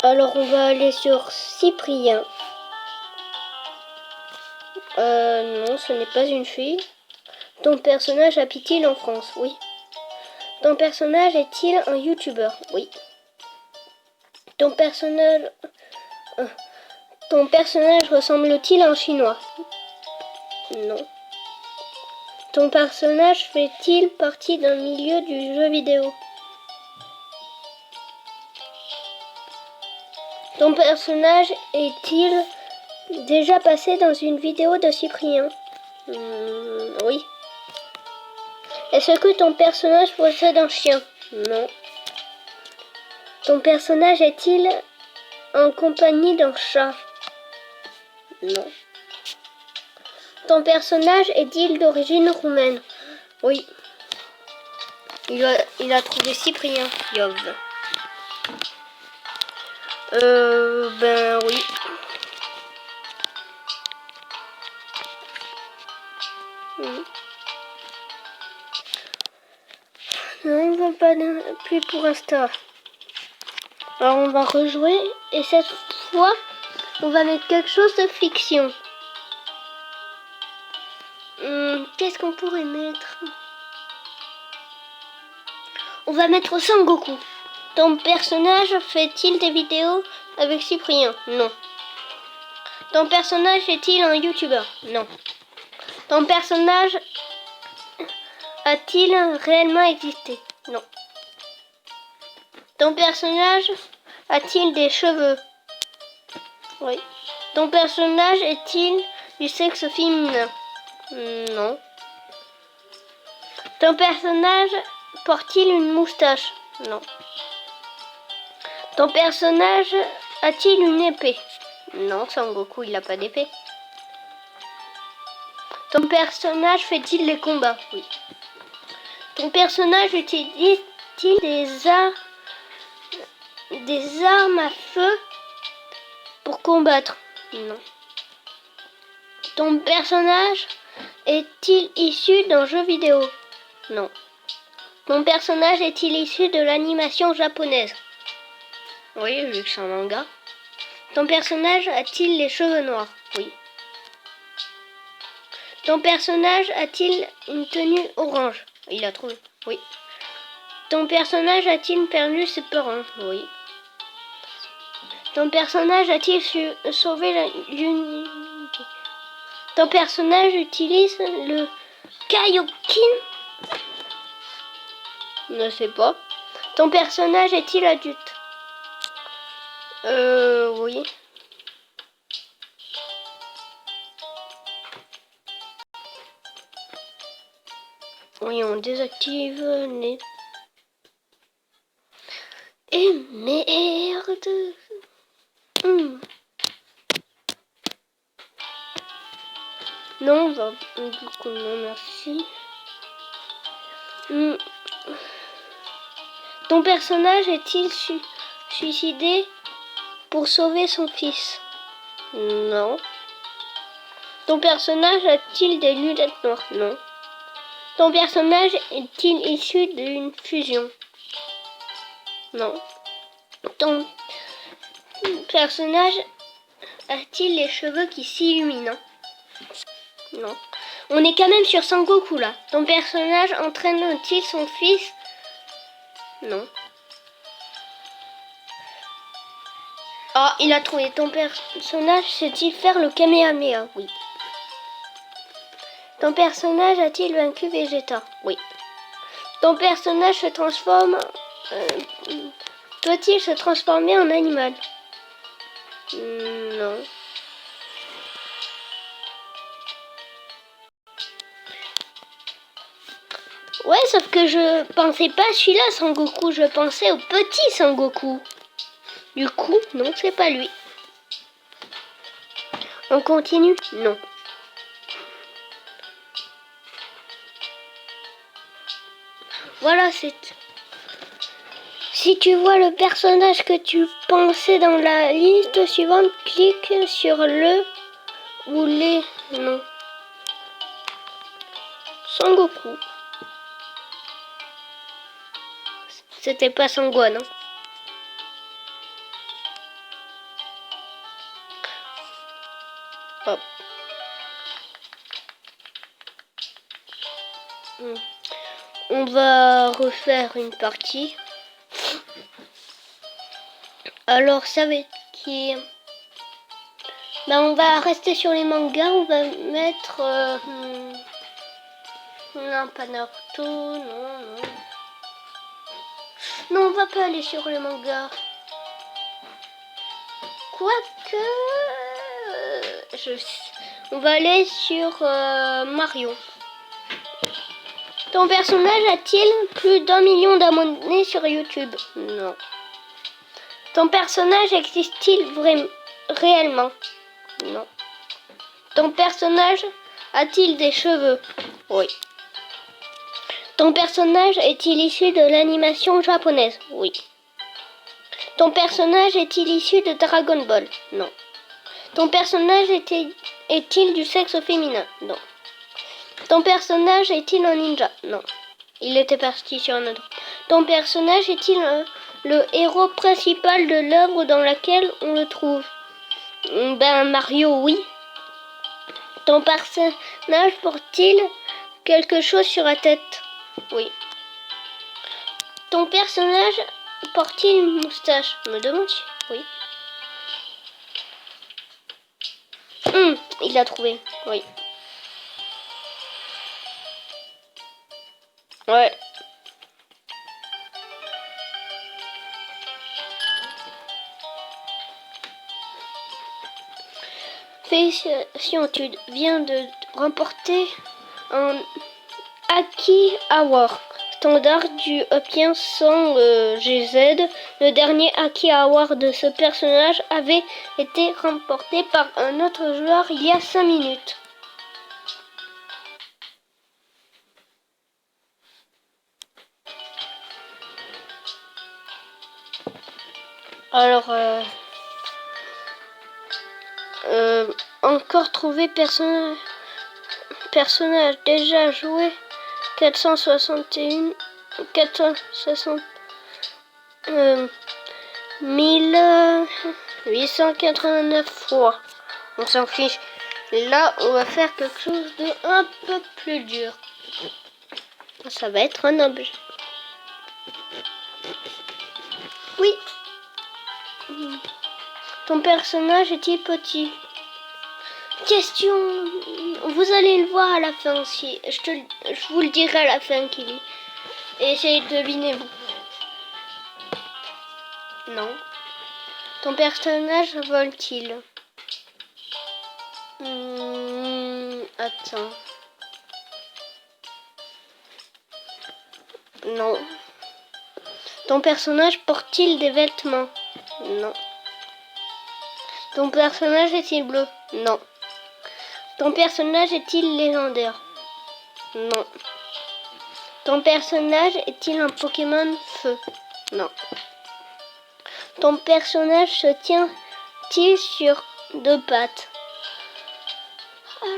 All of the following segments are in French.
Alors on va aller sur Cyprien. Non, ce n'est pas une fille. Ton personnage habite-t-il en France? Oui. Ton personnage est-il un youtubeur? Oui. Ton personnage ressemble-t-il à un chinois? Non. Ton personnage fait-il partie d'un milieu du jeu vidéo? Ton personnage est-il déjà passé dans une vidéo de Cyprien? Oui. Est-ce que ton personnage possède un chien? Non. Ton personnage est-il en compagnie d'un chat? Non. Ton personnage est-il d'origine roumaine? Oui. Il a trouvé Cyprien. Yov. Ben oui. Non, on va pas plus pour Insta. Alors on va rejouer et cette fois on va mettre quelque chose de fiction. Qu'est-ce qu'on pourrait mettre? On va mettre Sangoku. Ton personnage fait-il des vidéos avec Cyprien? Non. Ton personnage est-il un youtubeur? Non. Ton personnage a-t-il réellement existé? Non. Ton personnage a-t-il des cheveux? Oui. Ton personnage est-il du sexe féminin? Non. Ton personnage porte-t-il une moustache? Non. Ton personnage a-t-il une épée? Non, Sangoku, il n'a pas d'épée. Ton personnage fait-il des combats? Oui. Ton personnage utilise-t-il des armes à feu pour combattre? Non. Ton personnage est-il issu d'un jeu vidéo? Non. Ton personnage est-il issu de l'animation japonaise? Oui, vu que c'est un manga. Ton personnage a-t-il les cheveux noirs? Oui. Ton personnage a-t-il une tenue orange? Il a trouvé. Oui. Ton personnage a-t-il perdu ses parents? Oui. Ton personnage a-t-il sauvé l'humanité? Ton personnage utilise le Kaioken? Ne sais pas. Ton personnage est-il adulte? Oui. Oui, on désactive les... Et merde. Non, du coup, non, merci. Ton personnage est-il suicidé pour sauver son fils? Non. Ton personnage a-t-il des lunettes noires? Non. Ton personnage est-il issu d'une fusion? Non. Ton personnage a-t-il les cheveux qui s'illuminent? Non. On est quand même sur Sangoku là. Ton personnage entraîne-t-il son fils? Non. Ah, il a trouvé. Ton personnage sait-il faire le Kamehameha? Oui. Ton personnage a-t-il vaincu Vegeta? Oui. Ton personnage se transforme... peut-il se transformer en animal? Non. Ouais, sauf que je pensais pas à celui-là, Sangoku. Je pensais au petit Sangoku. Du coup, non, c'est pas lui. On continue? Non. Voilà, c'est... Si tu vois le personnage que tu pensais dans la liste suivante, clique sur le ou les noms. Sangoku. C'était pas Sangohan, non? Hop. On va refaire une partie. Alors ça va être qui? Bah on va rester sur les mangas. On va mettre non, pas Naruto. Non. Non, on va pas aller sur les mangas. Quoique on va aller sur Mario. Ton personnage a-t-il plus d'1 million d'abonnés sur YouTube? Non. Ton personnage existe-t-il réellement? Non. Ton personnage a-t-il des cheveux? Oui. Ton personnage est-il issu de l'animation japonaise? Oui. Ton personnage est-il issu de Dragon Ball? Non. Ton personnage est-il du sexe féminin? Non. Ton personnage est-il un ninja? Non. Il était parti sur un autre. Ton personnage est-il le héros principal de l'œuvre dans laquelle on le trouve? Ben Mario, oui. Ton personnage porte-t-il quelque chose sur la tête? Oui. Ton personnage porte-t-il une moustache? Me demande-t-il? Oui. Il l'a trouvé. Oui. Ouais. Félicitations, tu viens de remporter un Aki Award. Standard du obtient 100 GZ. Le dernier Aki Award de ce personnage avait été remporté par un autre joueur il y a 5 minutes. Alors, encore trouvé personnage déjà joué 1889 fois. On s'en fiche. Là, on va faire quelque chose de un peu plus dur. Ça va être un objet. Oui. Ton personnage est-il petit? Question. Vous allez le voir à la fin aussi. Je vous le dirai à la fin, Kili. Et essayez de deviner vous. Non. Ton personnage vole-t-il? Attends. Non. Ton personnage porte-t-il des vêtements? Non. Ton personnage est-il bleu? Non. Ton personnage est-il légendaire? Non. Ton personnage est-il un Pokémon feu? Non. Ton personnage se tient-il sur 2 pattes? Alors...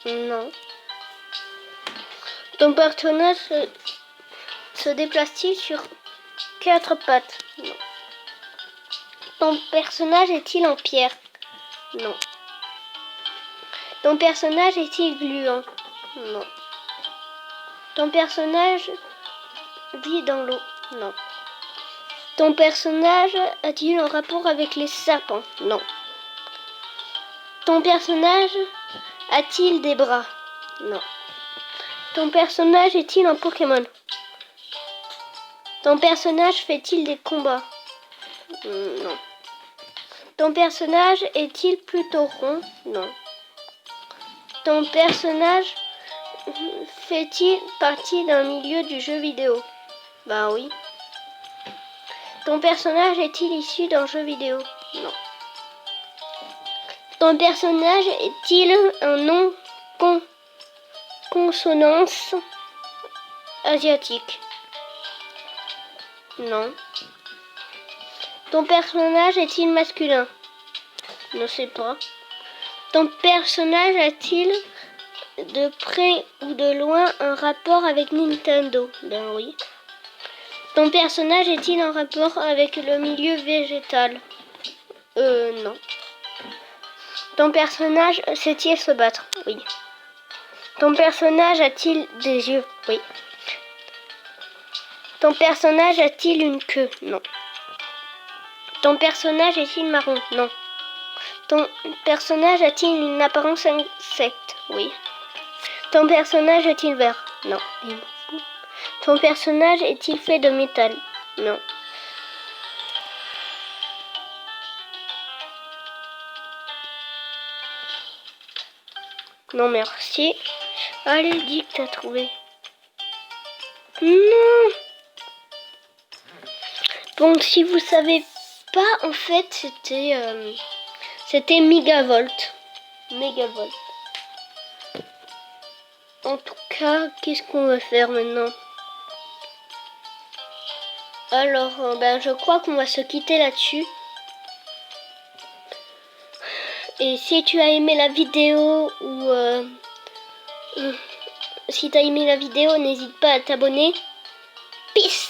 Non. Ton personnage se déplace-t-il sur 4 pattes? Non. Ton personnage est-il en pierre? Non. Ton personnage est-il gluant? Non. Ton personnage vit dans l'eau? Non. Ton personnage a-t-il un rapport avec les serpents? Non. Ton personnage a-t-il des bras? Non. Ton personnage est-il un Pokémon? Ton personnage fait-il des combats? Non. Ton personnage est-il plutôt rond? Non. Ton personnage fait-il partie d'un milieu du jeu vidéo? Bah oui. Ton personnage est-il issu d'un jeu vidéo? Non. Ton personnage est-il un nom consonance asiatique? Non. Ton personnage est-il masculin? Ne sais pas. Ton personnage a-t-il de près ou de loin un rapport avec Nintendo? Ben oui. Ton personnage est-il en rapport avec le milieu végétal? Non. Ton personnage sait-il se battre? Oui. Ton personnage a-t-il des yeux? Oui. Ton personnage a-t-il une queue? Non. Ton personnage est-il marron? Non. Ton personnage a-t-il une apparence insecte? Oui. Ton personnage est-il vert? Non. Ton personnage est-il fait de métal? Non. Non, merci. Allez, dis que t'as trouvé. Non. Bon, si vous savez pas, en fait, c'était Megavolt. Megavolt. En tout cas, qu'est-ce qu'on va faire maintenant? Alors, je crois qu'on va se quitter là-dessus. Et si tu as aimé la vidéo ou si tu as aimé la vidéo, n'hésite pas à t'abonner. Peace!